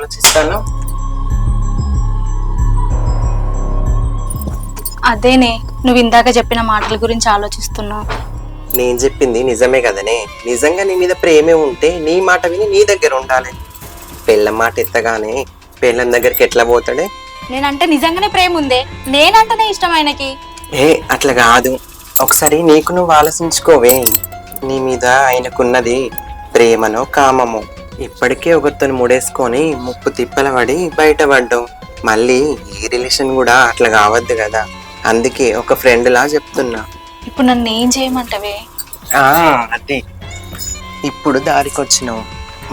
ఆలోచిస్తాను? అదేనే నువ్వు ఇందాక చెప్పిన మాటల గురించి ఆలోచిస్తున్నావు. నేను చెప్పింది నిజమే కదనే. నిజంగా నీ మీద ప్రేమే ఉంటే నీ మాట విని నీ దగ్గర ఉండాలి. పెళ్ళం మాట ఎత్తగానే పెళ్ళం దగ్గరికి ఎట్లా పోతాడే? నేనంటే నిజంగానే ప్రేమ ఉందే, నేనంటేనే ఇష్టం ఆయనకి. ఏ అట్లా కాదు, ఒకసారి నీకు నువ్వు ఆలోచించుకోవే. నీ మీద ఆయనకున్నది ప్రేమనో కామమో? ఇప్పటికే ఒకరితో ముడేసుకొని ముప్పు తిప్పల పడి బయటపడ్డావు. మళ్ళీ ఈ రిలేషన్ కూడా అట్లా కావద్దు కదా. అందుకే ఒక ఫ్రెండ్ లా చెప్తున్నా. ఇప్పుడు నన్ను ఏం చేయమంటావే? అదే ఇప్పుడు దారికొచ్చినావు.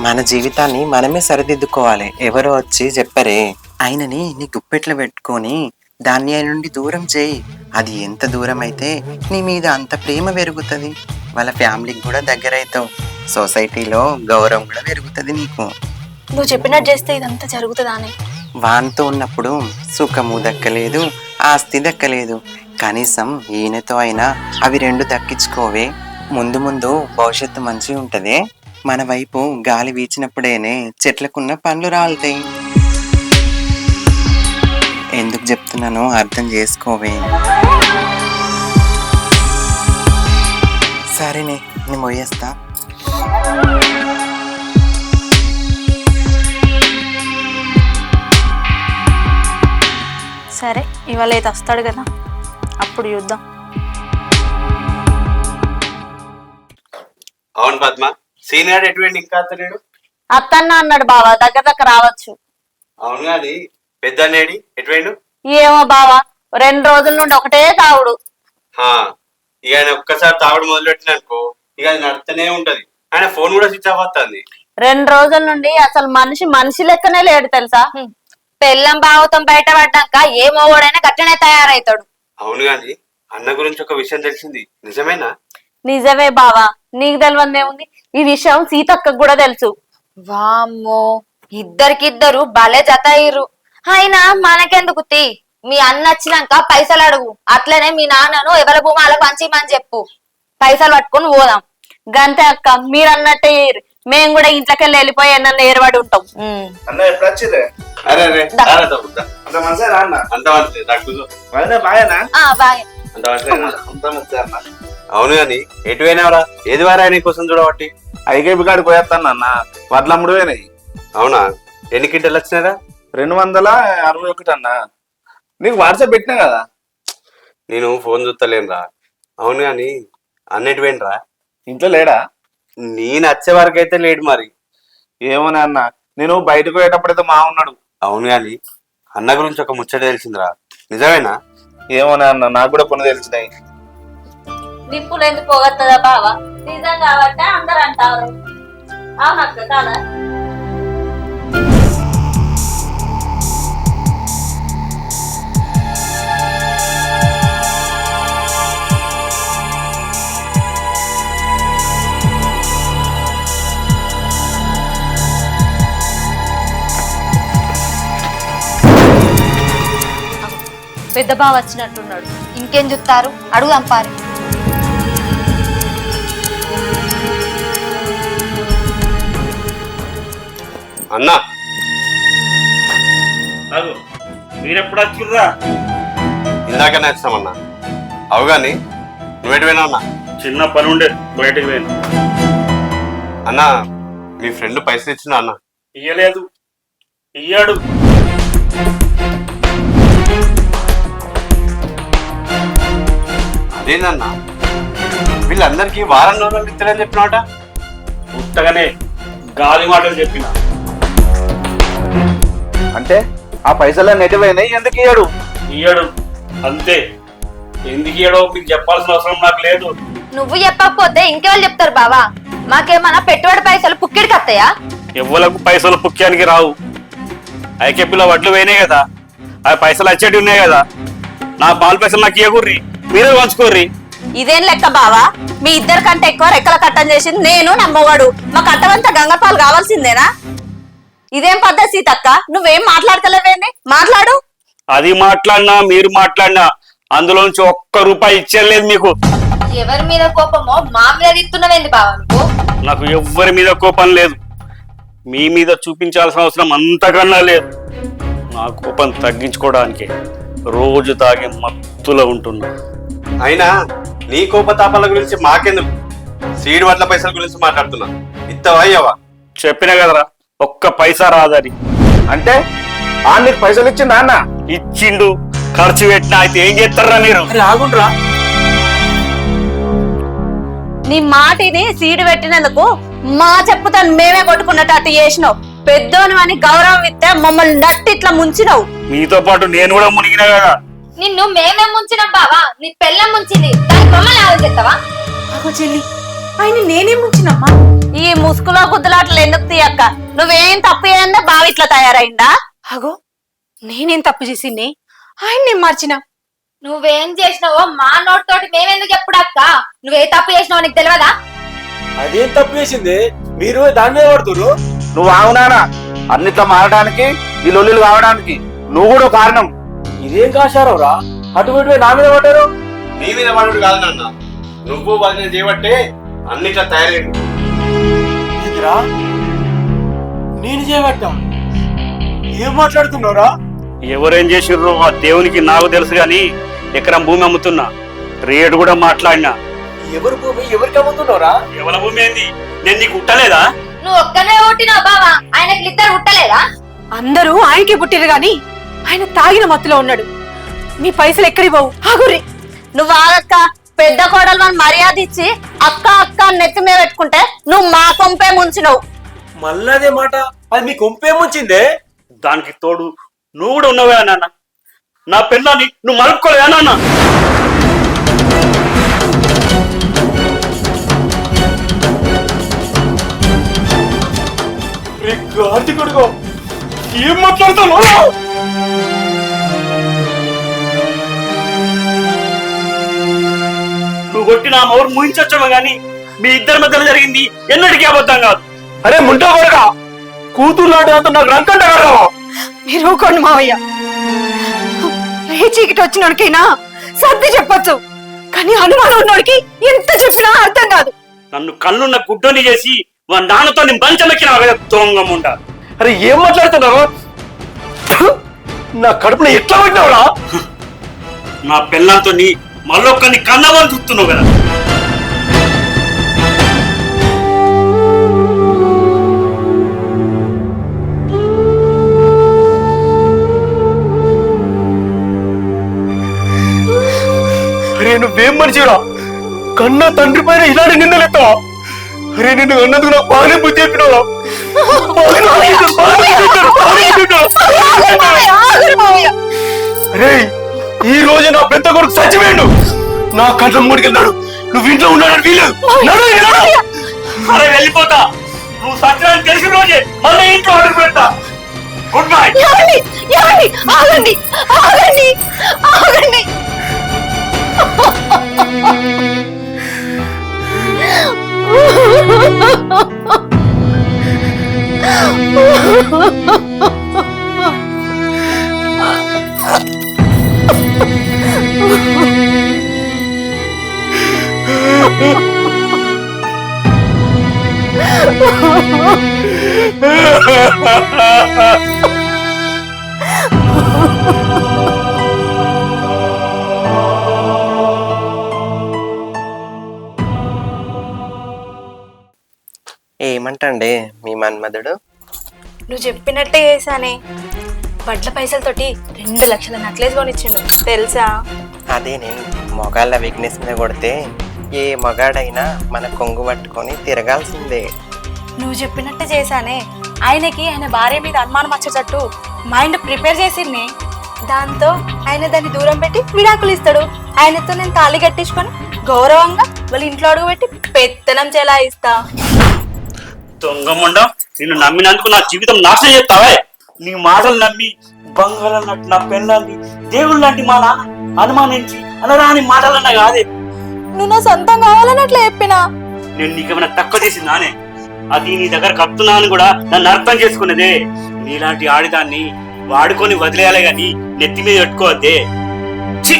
మన జీవితాన్ని మనమే సరిదిద్దుకోవాలి. ఎవరో వచ్చి చెప్పరే. ఆయనని నీ గుప్పెట్లో పెట్టుకొని దాన్ని ఆయన నుండి దూరం చేయి. అది ఎంత దూరం అయితే నీ మీద అంత ప్రేమ పెరుగుతుంది. వాళ్ళ ఫ్యామిలీకి కూడా దగ్గర అవుతావు. సొసైటీలో గౌరవం కూడా పెరుగుతుంది నీకు. నువ్వు చెప్పినట్టు చేస్తే ఇదంతా జరుగుతుందా అని? వానితో ఉన్నప్పుడు సుఖము దక్కలేదు, ఆస్తి దక్కలేదు. కనీసం ఈయనతో అయినా అవి రెండు దక్కించుకోవే. ముందు ముందు భవిష్యత్తు మంచిగా ఉంటది. మన వైపు గాలి వీచినప్పుడేనే చెట్లకున్న పండ్లు రాలుతాయి. ఎందుకు చెప్తున్నానో అర్థం చేసుకోవే. సరేనే, నేను పోయేస్తా. సరే, ఇవాళ అయితే వస్తాడు కదా, అప్పుడు చూద్దాం. అవును పద్మ, సీనియర్ ఎటువంటి ఇంకా అత్తలేడు? అత్తన్న అన్నాడు బావా, దగ్గర రావచ్చు. అవును కానీ పెద్దనేడి ఎటువంటి? ఏమో బావా, 2 రోజుల నుండి ఒకటే తావుడు. ఇక ఆయన ఒక్కసారి తాగుడు మొదలెట్టిన అనుకో, ఇక అది నడుస్తూనే ఉంటది. ఆయన ఫోన్ కూడా స్విచ్ ఆఫ్ వస్తుంది. 2 రోజుల నుండి అసలు మనిషి లెక్కనే లేడు తెలుసా. పెళ్ళం భావతం బయట పడ్డాక ఏ మోగోడైనా గట్లనే తయారవుతాడు. అవును గాని అన్న గురించి ఒక విషయం తెలిసింది, నిజమేనా? నిజమే బావా, నీకు తెలియదేముంది, ఈ విషయం సీతక్కకు కూడా తెలుసు. వామ్మో, ఇద్దరికిద్దరు భలే జత అయ్యిర్రు. అయినా మనకెందుకు తీ, మీ అన్న వచ్చినాక పైసలు అడుగు. అట్లనే మీ నాన్నను ఎవల భూమాలకు పంచిమని చెప్పు, పైసలు పట్టుకొని పోదాం. గంతే అక్క, మీరు అన్నట్టే మేము కూడా ఇంట్లోకెళ్ళి వెళ్ళిపోయి నన్ను ఏర్పడి ఉంటాం. అన్న ఎప్పుడు వచ్చిందే? అరే అరే అంత మంచిగా అన్న. అంత మంచిది డాక్టర్. బాగానా? బాయ్. అంత మంచిది అంత మంచిగా అన్న. అవును గాని ఎటు పోయినావరా? ఏది వారా ఆయన కోసం చూడబట్టి? ఐకేపీ కాడికి పోయేస్తాను అన్న, వడ్లమ్ముడు పోయినాయి. అవునా? ఎన్ని కింటలు వచ్చినారా? 261 అన్న. నీకు వాట్సాప్ పెట్టినా కదా. నేను ఫోన్ చూస్తలేనురా. అవును గాని అన్నటి పోయినరా? ఇంట్లో లేడా? నేను వచ్చే వరకు అయితే లేడు మరి. ఏమోనే అన్న, నేను బయటకు పోయేటప్పుడైతే మా ఉన్నాడు. అవును గాని అన్న గురించి ఒక ముచ్చట తెలిసిందిరా, నిజమేనా? ఏమోనే అన్న, నాకు కూడా కొన్ని తెలిసినాయి. నిప్పులు ఎందుకు పోగొస్తుందా బావా? నిజం కాబట్టి అందరు అంటారు. అవునక్క కాదా? పెద్ద బావ వచ్చినట్టున్నాడు. ఇంకేం చూస్తారు, అడుగుదాం పారి. అన్నా మీరెప్పుడు వచ్చిర్రా? ఇందాకనే వచ్చామన్నా. అవు గాని నువ్వెటు పోయినా అన్నా? చిన్న పని ఉండే బయటకు పోయినా. అన్నా మీ ఫ్రెండ్ పైసలు ఇచ్చిన అన్న? ఇయ్యలేదు. ఇయ్యాడు. అదేందన్నా, వీళ్ళందరికీ వారం రోజులు ఇస్తారని చెప్పినట? ఉత్తగానే గాలి మాటలు చెప్పిన. అంటే ఆ పైసలు నెటివైనాయి, ఎందుకు ఇయ్యాడు? ఇయ్యాడు అంతే. ఎందుకు ఇయ్యాడో మీకు చెప్పాల్సిన అవసరం నాకు లేదు. నువ్వు చెప్పకపోతే ఇంకెవరు చెప్తారు బావా? మాకేమన్నా పెట్టుబడి పైసలు పుక్కిడికి వస్తాయా? ఎవ్వలకు పైసలు పుక్యానికి రావు. ఐకేపీలో వడ్లు పోయినాయి కదా, ఆ పైసలు వచ్చేటి ఉన్నాయి కదా. నా పాలు పైసలు నాకు ఇయ్యకూర్రి, మీరే పంచుకోర్రి. ఇదేం లెక్క బావా? మీ ఇద్దరి కంటే ఎక్కువ రెక్కల కట్టం చేసింది నేను, నమ్మవాడు. మా కట్టమంతా గంగపాలు కావాల్సిందేనా? ఇదేం పద్ధతి సీతక్క? నువ్వేం మాట్లాడతలేవేంది? మాట్లాడు. అది మాట్లాడినా మీరు మాట్లాడినా అందులోంచి ₹1 ఇచ్చేయలేదు మీకు. ఎవరి మీద కోపమో మా మీద ఇస్తున్నవేంది బావా నువ్వు? నాకు ఎవ్వరి మీద కోపం లేదు. మీ మీద చూపించాల్సిన అవసరం అంతకన్నా లేదు. నా కోపం తగ్గించుకోవడానికి రోజు తాగి మత్తులో ఉంటున్నా. అయినా నీ కోపతాపాల గురించి మాకెందుకు? సీడ్ వడ్ల పైసల గురించి మాట్లాడుతున్నా. ఇత్తవా అయ్యవా? చెప్పినా కదరా ఒక్క పైసా రాదని. అంటే ఆ నీకు పైసలు ఇచ్చిందా అన్న? ఇచ్చిండు, ఖర్చు పెట్టినా. అయితే ఏం చేస్తారా మీరు? ఆగుండ్రా. నీ మాటిని సీడు పెట్టినందుకు మా చెప్పుతాను మేమే కొట్టుకున్నట్టు అటు చేసినావు. పెద్దోను అని గౌరవం ఇస్తే మమ్మల్ని నట్టిట్లా ముంచినావు. మీతో పాటు నేను కూడా మునిగినా కదా. నిన్ను మేమే ముంచినాం బావా, నీ పెళ్ళం ముంచింది, దానికి మమ్మల్ని ఆలోచన చేస్తావా? అగో చెల్లి, ఆయన నేనేం ముంచినమ్మా? ఈ ముసుగులో గుద్దులాటలు ఎందుకు తీయక్క? నువ్వేం తప్పు చేయందే బావ ఇట్లా తయారైందా? అగో నేనేం తప్పు చేసింది? ఆయన నేను మార్చిన. నువ్వేం చేసినావో మా నోటితోటి మేమెందుకు ఎప్పుడక్క? నువ్వే తప్పు చేసినావో నీకు తెలియదా? అదేం తప్పు చేసింది? మీరు దాని మీద పడుతురు. నువ్వు ఆవునానా అన్నిట్లో మారడానికి, ఈ లొల్లులు కావడానికి నువ్వు కూడా కారణం. ఇదేం కాశారో రా, అటు నా మీద పడ్డారు. నీ మీద పడుడు కాదు నాన్న, నువ్వు వదిన చేయబట్టే అన్నిట్లా తయారైంది. ఏందిరా నేను చేయబట్టా? ఏం మాట్లాడుతున్నావురా? ఎవరేం చేసిర్రు ఆ దేవునికి నాకు తెలుసు గాని ఎకరం భూమి అమ్ముతున్నా, రేటు కూడా మాట్లాడినా. ఎవరి భూమి ఎవరికి అమ్ముతున్నావురా? ఎవరి భూమి ఏంది? నేను నీకు ఉట్టలేదా? నువ్వు ఒక్కనే పుట్టినావు బావా, ఆయనకి ఇద్దరు పుట్టలేదా? అందరూ ఆయనకే పుట్టిరు గాని ఆయన తాగిన మత్తులో ఉన్నాడు. మీ పైసలు ఎక్కడికి పోవు. ఆగురి. నువ్వు ఆగక్క. పెద్ద కోడలు మన మర్యాద ఇచ్చి అక్క అక్క అని నెత్తి మీద పెట్టుకుంటే నువ్వు మా కొంపే ముంచినవు. మళ్ళీ అదే మాట. అది మీ కొంపేమొచ్చిందే? దానికి తోడు నువ్వు కూడా ఉన్నావా నాన్న? నా పిల్లని నువ్వు మలుపుకోలేదా నాన్న? కొడుకో ఏం మాట్లాడుతున్నావు? నువ్వు కొట్టిన మౌరు ముయించొచ్చామో గాని మీ ఇద్దరి మధ్యలో జరిగింది ఎన్నటికీ అబద్ధం కాదు. అరే ముంటా కొడుక, కూతురు లాంటి అంత నాకు రంకంట కదా. మీరు ఊకోండి మావయ్య. ఏ చీకటి వచ్చినోడికైనా సర్ది చెప్పొచ్చు, కానీ అనుమానం ఉన్నోడికి ఎంత చెప్పినా అర్థం కాదు. నన్ను కళ్ళున్న గుడ్డని చేసి వాడి నాన్నతో నేను బంచమెక్కిన దొంగముండ. అరే ఏం మాట్లాడుతున్నావు? నా కడుపులో ఎట్లా పట్టినావురా? నా పిల్లలతో నీ మళ్ళొక్కని కన్నవని చూస్తున్నావు కదా. అరే నువ్వేం మనిషిరా? కన్నా తండ్రి పైన ఇలాంటి నిందలెత్తావా? అరే నిన్ను అన్నందుకు నాకు బాగానే బుద్ధి చెప్పినావా? అరే ఈ రోజు నా పెద్ద కొడుకు చచ్చిపోయాడు. నా కంఠం మూడికెళ్ళాడు. నువ్వు ఇంట్లో ఉన్నాడు వీలు. అరే వెళ్ళిపోతా. నువ్వు సత్యాన్ని తెలిసిన రోజే మళ్ళీ ఇంట్లో అడుగు పెడతా. Good bye. ఆగండి, ఆగండి, ఆగండి. ఏమంటండి మీ మన్మధుడు? నువ్వు చెప్పినట్టే చేశానే. వడ్ల పైసలతోటి 2 లక్షల నక్లెస్ కొనిచ్చిండు తెలుసా? అదేనే, మొగాళ్ళ వీక్నెస్ మీద కొడితే ఏ మగాడైనా మన కొంగు పట్టుకొని తిరగాల్సిందే. నువ్వు చెప్పినట్టే చేశానే. ఆయనకి ఆయన భార్య మీద అనుమానం వచ్చేటట్టు మైండ్ ప్రిపేర్ చేసింది. దాంతో ఆయన దాన్ని దూరం పెట్టి విడాకులు ఇస్తాడు. ఆయనతో నేను తాళి కట్టించుకొని గౌరవంగా వాళ్ళ ఇంట్లో అడుగు పెట్టి పెత్తనం చెలాయిస్తా. దొంగముండ, నిన్ను నమ్మినందుకు నా జీవితం నాశనం చేస్తావే. నీ మాటలు నమ్మి బంగారం లాంటి నా పెళ్ళాన్ని దేవుడు లాంటి మా నాన్న అనుమానించి అనరాని మాటలన్నా కాదే. నువ్వు నా సొంతం కావాలని అట్లా చెప్పినా. నేను నీకేమైనా తక్కువ చేసిందానే? అది నీ దగ్గర కప్తున్నాను కూడా నన్ను అర్థం చేసుకున్నదే. నీలాంటి ఆడిదాన్ని వాడుకొని వదిలేయాలి గాని నెత్తి మీద పెట్టుకోవద్దే. ఛీ!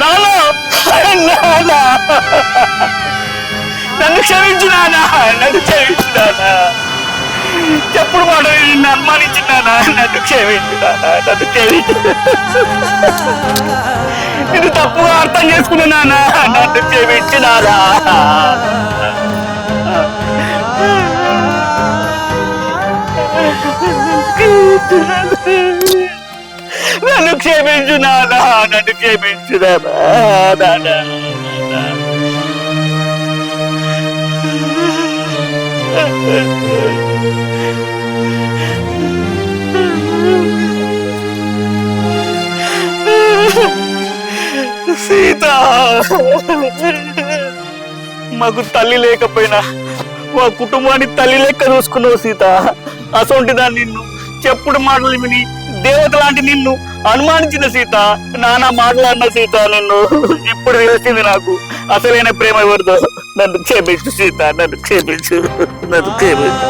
నానా నానా నన్ను క్షమించు నానా, నన్ను క్షమించు నానా. చెప్పుడు మాట నిన్ను అనుమానించినానా, నన్ను క్షమించు నానా, నన్ను క్షమించు. నేను తప్పుగా అర్థం చేసుకున్నానా, నన్ను క్షమించు నానా. నన్ను క్షమించు నానా, నన్ను క్షమించు నానా. సీత, మాకు తల్లి లేకపోయినా మా కుటుంబాన్ని తల్లి లెక్క చూసుకున్నావు సీత. అసొంటిదాన్ని నిన్ను చెప్పుడు మాటలు విని దేవత లాంటి నిన్ను అనుమానించిన సీత, నానా మాట్లాడిన సీత నిన్ను. ఇప్పుడు తెలిసింది నాకు అసలైన ప్రేమ ఎవరిదో. నన్ను క్షమించు సీత, నన్ను క్షమించు, నన్ను క్షమించు.